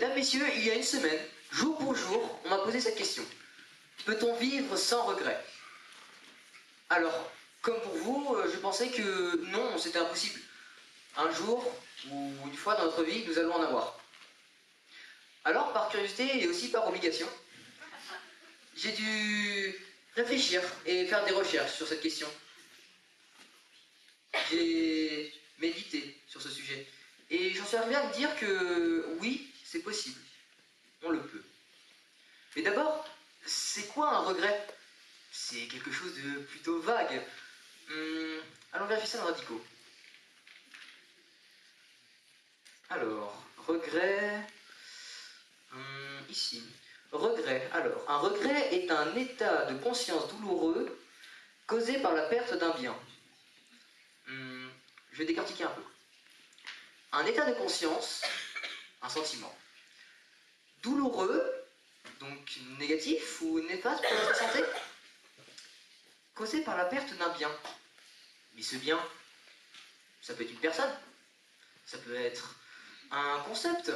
Mesdames, Messieurs, il y a une semaine, jour pour jour, on m'a posé cette question. Peut-on vivre sans regret? Alors, comme pour vous, je pensais que non, c'était impossible. Un jour, ou une fois dans notre vie, nous allons en avoir. Alors, par curiosité et aussi par obligation, j'ai dû réfléchir et faire des recherches sur cette question. J'ai médité sur ce sujet. Et j'en suis arrivé à me dire que oui, c'est possible. On le peut. Mais d'abord, c'est quoi un regret? C'est quelque chose de plutôt vague. Allons vérifier ça dans Radico. Alors, regret... ici. Regret. Alors, un regret est un état de conscience douloureux causé par la perte d'un bien. Je vais décortiquer un peu. Un état de conscience, un sentiment. Douloureux, donc négatif ou néfaste pour notre santé, causé par la perte d'un bien. Mais ce bien, ça peut être une personne, ça peut être un concept,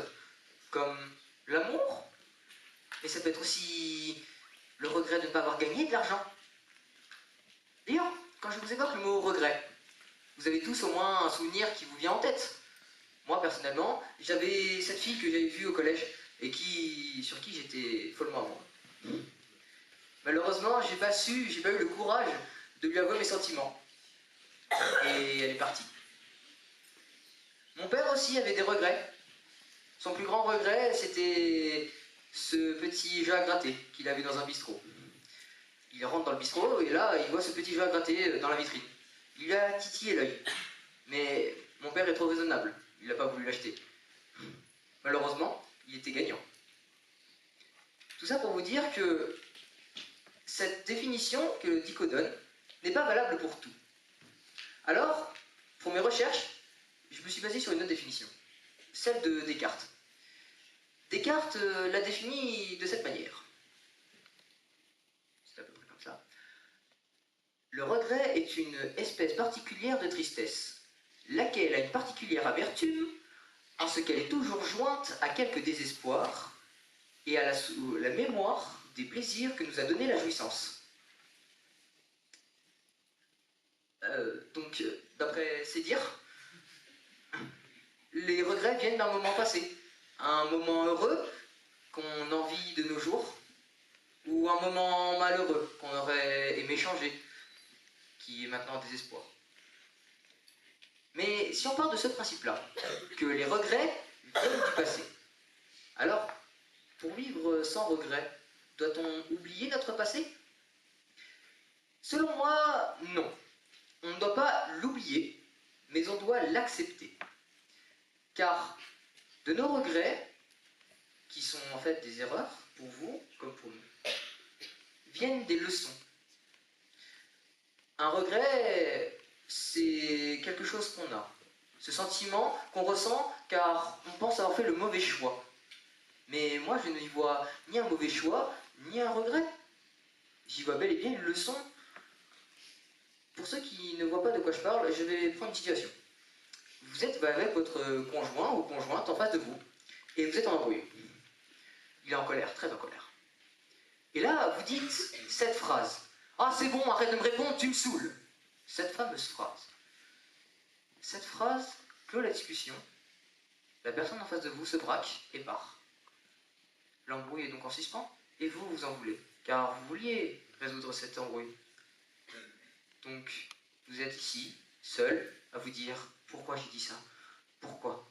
comme l'amour, mais ça peut être aussi le regret de ne pas avoir gagné de l'argent. D'ailleurs, quand je vous évoque le mot regret, vous avez tous au moins un souvenir qui vous vient en tête. Moi, personnellement, j'avais cette fille que j'avais vue au collège et sur qui j'étais follement amoureux. Malheureusement, j'ai pas eu le courage de lui avouer mes sentiments. Et elle est partie. Mon père aussi avait des regrets. Son plus grand regret, c'était ce petit jeu à gratter qu'il avait dans un bistrot. Il rentre dans le bistrot et là, il voit ce petit jeu à gratter dans la vitrine. Il a titillé l'œil. Mais mon père est trop raisonnable. Il n'a pas voulu l'acheter. Malheureusement, il était gagnant. Tout ça pour vous dire que cette définition que le Dico donne n'est pas valable pour tout. Alors, pour mes recherches, je me suis basé sur une autre définition, celle de Descartes. Descartes l'a définie de cette manière. C'est à peu près comme ça. Le regret est une espèce particulière de tristesse, laquelle a une particulière amertume en ce qu'elle est toujours jointe à quelque désespoir et à la mémoire des plaisirs que nous a donné la jouissance. Donc, d'après ces dires, les regrets viennent d'un moment passé, un moment heureux qu'on envie de nos jours, ou un moment malheureux qu'on aurait aimé changer, qui est maintenant un désespoir. Mais si on part de ce principe-là, que les regrets viennent du passé, alors, pour vivre sans regret, doit-on oublier notre passé? Selon moi, non. On ne doit pas l'oublier, mais on doit l'accepter. Car de nos regrets, qui sont en fait des erreurs, pour vous comme pour nous, viennent des leçons. Un regret, c'est quelque chose qu'on a. Ce sentiment qu'on ressent car on pense avoir fait le mauvais choix. Mais moi, je n'y vois ni un mauvais choix, ni un regret. J'y vois bel et bien une leçon. Pour ceux qui ne voient pas de quoi je parle, je vais prendre une situation. Vous êtes avec votre conjoint ou conjointe en face de vous, et vous êtes en embrouille. Il est en colère, très en colère. Et là, vous dites cette phrase. « Ah, c'est bon, arrête de me répondre, tu me saoules !» Cette fameuse phrase. Cette phrase clôt la discussion. La personne en face de vous se braque et part. L'embrouille est donc en suspens, et vous, vous en voulez, car vous vouliez résoudre cette embrouille. Donc, vous êtes ici, seul, à vous dire « Pourquoi j'ai dit ça? Pourquoi ?»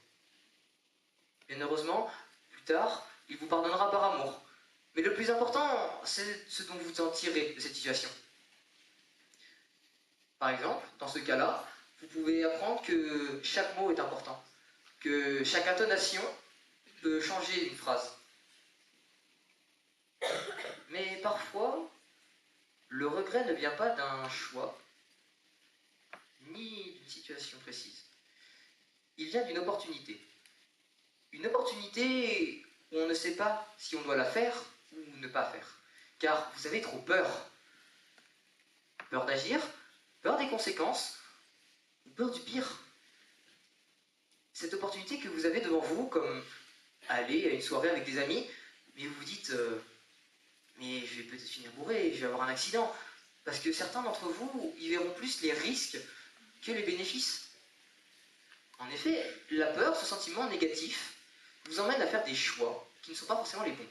Bien heureusement, plus tard, il vous pardonnera par amour. Mais le plus important, c'est ce dont vous en tirez de cette situation. Par exemple, dans ce cas-là, vous pouvez apprendre que chaque mot est important, que chaque intonation peut changer une phrase. Mais parfois, le regret ne vient pas d'un choix, ni d'une situation précise. Il vient d'une opportunité. Une opportunité où on ne sait pas si on doit la faire ou ne pas faire. Car vous avez trop peur. Peur d'agir, peur des conséquences, ou peur du pire. Cette opportunité que vous avez devant vous comme aller à une soirée avec des amis, mais vous vous dites mais je vais peut-être finir bourré, je vais avoir un accident. Parce que certains d'entre vous, ils verront plus les risques que les bénéfices. En effet, la peur, ce sentiment négatif, vous emmène à faire des choix qui ne sont pas forcément les bons.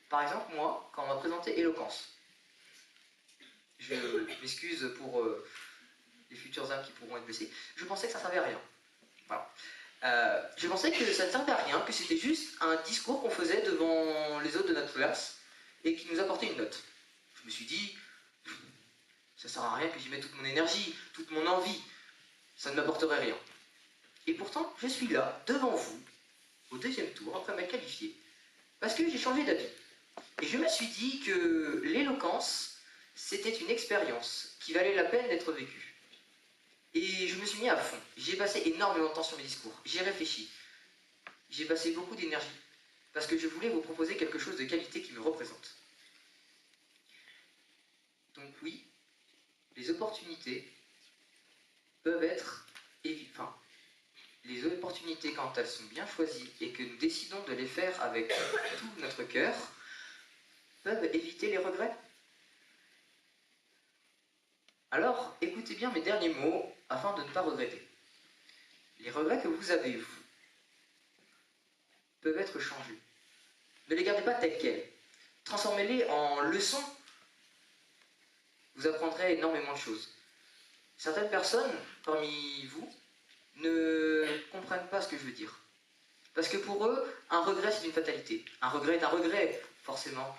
Par exemple, moi, quand on m'a présenté Éloquence, je m'excuse pour les futures âmes qui pourront être blessées, je pensais que ça ne servait à rien. Voilà. Je pensais que ça ne servait à rien, que c'était juste un discours qu'on faisait devant les autres de notre classe et qui nous apportait une note. Je me suis dit, ça ne sert à rien que j'y mette toute mon énergie, toute mon envie, ça ne m'apporterait rien. Et pourtant, je suis là, devant vous, au deuxième tour, après m'être qualifié, parce que j'ai changé d'avis. Et je me suis dit que l'éloquence, c'était une expérience qui valait la peine d'être vécue. Et je me suis mis à fond. J'ai passé énormément de temps sur mes discours. J'ai réfléchi. J'ai passé beaucoup d'énergie. Parce que je voulais vous proposer quelque chose de qualité qui me représente. Donc oui, les opportunités peuvent être... Enfin, les opportunités, quand elles sont bien choisies et que nous décidons de les faire avec tout notre cœur, peuvent éviter les regrets. Alors, écoutez bien mes derniers mots afin de ne pas regretter. Les regrets que vous avez, vous, peuvent être changés. Ne les gardez pas tels quels. Transformez-les en leçons. Vous apprendrez énormément de choses. Certaines personnes, parmi vous, ne comprennent pas ce que je veux dire. Parce que pour eux, un regret, c'est une fatalité. Un regret est un regret, forcément.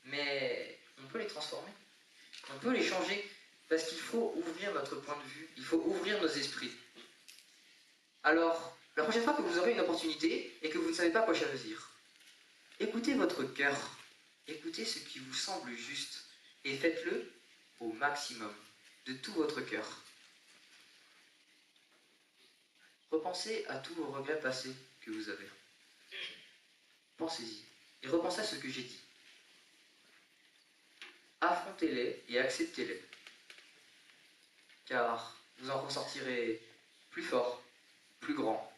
Mais on peut les transformer. On peut les changer. Parce qu'il faut ouvrir notre point de vue. Il faut ouvrir nos esprits. Alors, la prochaine fois que vous aurez une opportunité et que vous ne savez pas quoi choisir, écoutez votre cœur. Écoutez ce qui vous semble juste. Et faites-le au maximum, de tout votre cœur. Repensez à tous vos regrets passés que vous avez. Pensez-y et repensez à ce que j'ai dit. Affrontez-les et acceptez-les. Car vous en ressortirez plus fort, plus grand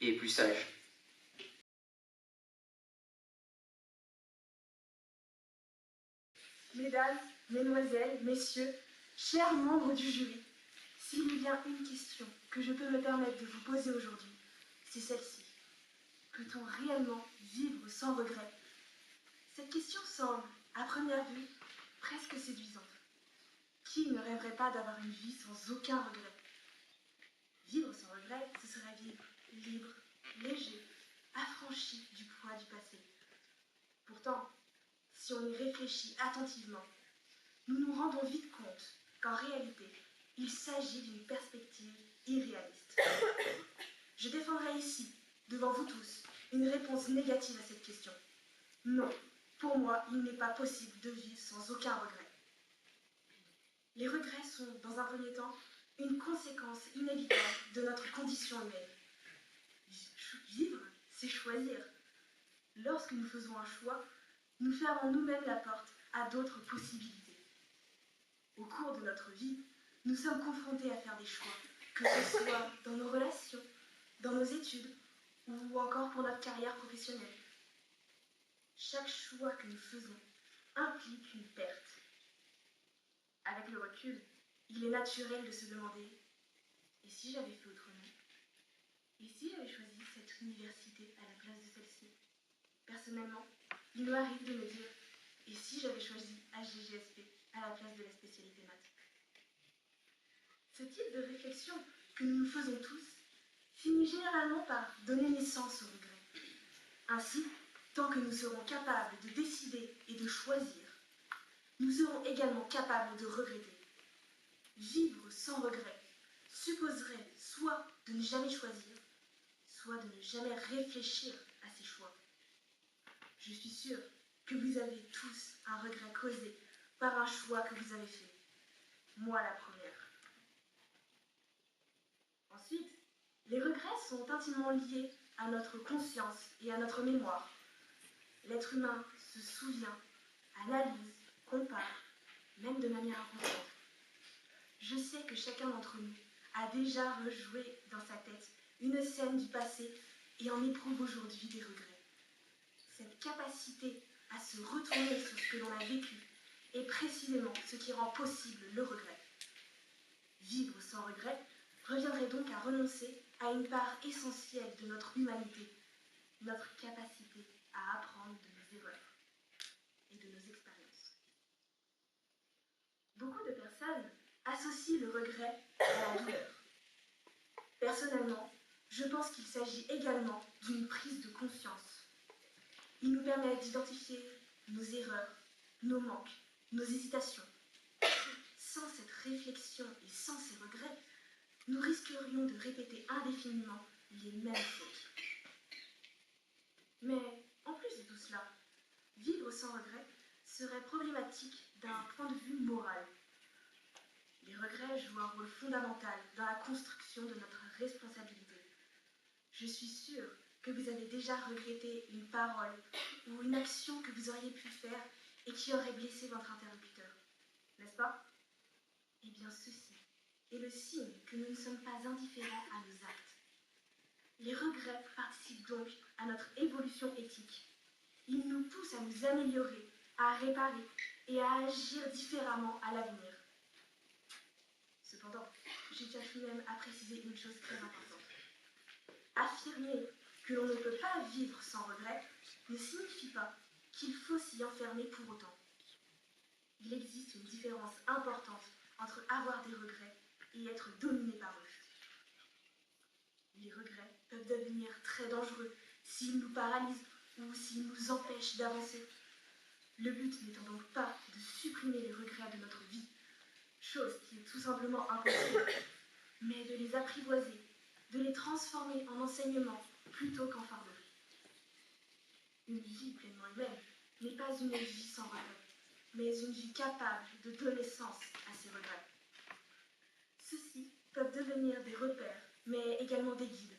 et plus sage. Mesdames, mesdemoiselles, messieurs, chers membres du jury, s'il y a bien une question que je peux me permettre de vous poser aujourd'hui, c'est celle-ci. Peut-on réellement vivre sans regret? Cette question semble, à première vue, presque séduisante. Qui ne rêverait pas d'avoir une vie sans aucun regret? Vivre sans regret, ce serait vivre libre, léger, affranchi du poids du passé. Pourtant, si on y réfléchit attentivement, nous nous rendons vite compte qu'en réalité, il s'agit d'une perspective irréaliste. Je défendrai ici, devant vous tous, une réponse négative à cette question. Non, pour moi, il n'est pas possible de vivre sans aucun regret. Les regrets sont, dans un premier temps, une conséquence inévitable de notre condition humaine. Vivre, c'est choisir. Lorsque nous faisons un choix, nous fermons nous-mêmes la porte à d'autres possibilités. Au cours de notre vie, nous sommes confrontés à faire des choix, que ce soit dans nos relations, dans nos études ou encore pour notre carrière professionnelle. Chaque choix que nous faisons implique une perte. Avec le recul, il est naturel de se demander « Et si j'avais fait autrement? Et si j'avais choisi cette université à la place de celle-ci ?» Personnellement, il m'arrive de me dire « Et si j'avais choisi HGGSP à la place de la spécialité maths ?» Ce type de réflexion que nous nous faisons tous finit généralement par donner naissance au regret. Ainsi, tant que nous serons capables de décider et de choisir, nous serons également capables de regretter. Vivre sans regret supposerait soit de ne jamais choisir, soit de ne jamais réfléchir à ses choix. Je suis sûre que vous avez tous un regret causé par un choix que vous avez fait. Moi la première. Ensuite, les regrets sont intimement liés à notre conscience et à notre mémoire. L'être humain se souvient, analyse, compare, même de manière inconsciente. Je sais que chacun d'entre nous a déjà rejoué dans sa tête une scène du passé et en éprouve aujourd'hui des regrets. Cette capacité à se retourner sur ce que l'on a vécu est précisément ce qui rend possible le regret. Vivre sans regret reviendrait donc à renoncer à une part essentielle de notre humanité, notre capacité à apprendre de nos erreurs et de nos expériences. Beaucoup de personnes associent le regret à la douleur. Personnellement, je pense qu'il s'agit également d'une prise de conscience. Il nous permet d'identifier nos erreurs, nos manques, nos hésitations. Sans cette réflexion et sans ces regrets, nous risquerions de répéter indéfiniment les mêmes fautes. Mais en plus de tout cela, vivre sans regret serait problématique d'un point de vue moral. Les regrets jouent un rôle fondamental dans la construction de notre responsabilité. Je suis sûre que vous avez déjà regretté une parole ou une action que vous auriez pu faire et qui aurait blessé votre interlocuteur, n'est-ce pas? Eh bien, ceci est le signe que nous ne sommes pas indifférents à nos actes. Les regrets participent donc à notre évolution éthique. Ils nous poussent à nous améliorer, à réparer et à agir différemment à l'avenir. Cependant, je tiens tout de même à préciser une chose très importante. Affirmer que l'on ne peut pas vivre sans regret ne signifie pas qu'il faut s'y enfermer pour autant. Il existe une différence importante entre avoir des regrets et être dominé par eux. Les regrets peuvent devenir très dangereux s'ils nous paralysent ou s'ils nous empêchent d'avancer. Le but n'étant donc pas de supprimer les regrets de notre vie, chose qui est tout simplement impossible, mais de les apprivoiser, de les transformer en enseignement plutôt qu'en fardeau. Une vie pleinement humaine n'est pas une vie sans regrets, mais une vie capable de donner sens à ces regrets. Ceux-ci peuvent devenir des repères, mais également des guides.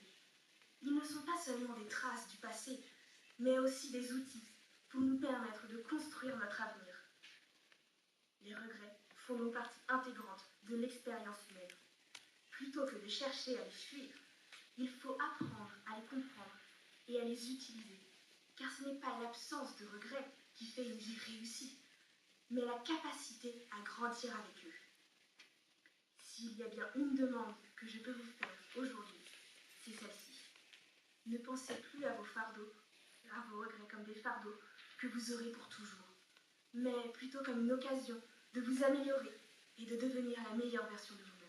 Ils ne sont pas seulement des traces du passé, mais aussi des outils pour nous permettre de construire notre avenir. Les regrets font donc partie intégrante de l'expérience humaine. Plutôt que de chercher à les fuir, il faut apprendre à les comprendre et à les utiliser, car ce n'est pas l'absence de regrets qui fait une vie réussie, mais la capacité à grandir avec eux. S'il y a bien une demande que je peux vous faire aujourd'hui, c'est celle-ci. Ne pensez plus à vos fardeaux, à vos regrets comme des fardeaux que vous aurez pour toujours, mais plutôt comme une occasion de vous améliorer et de devenir la meilleure version de vous.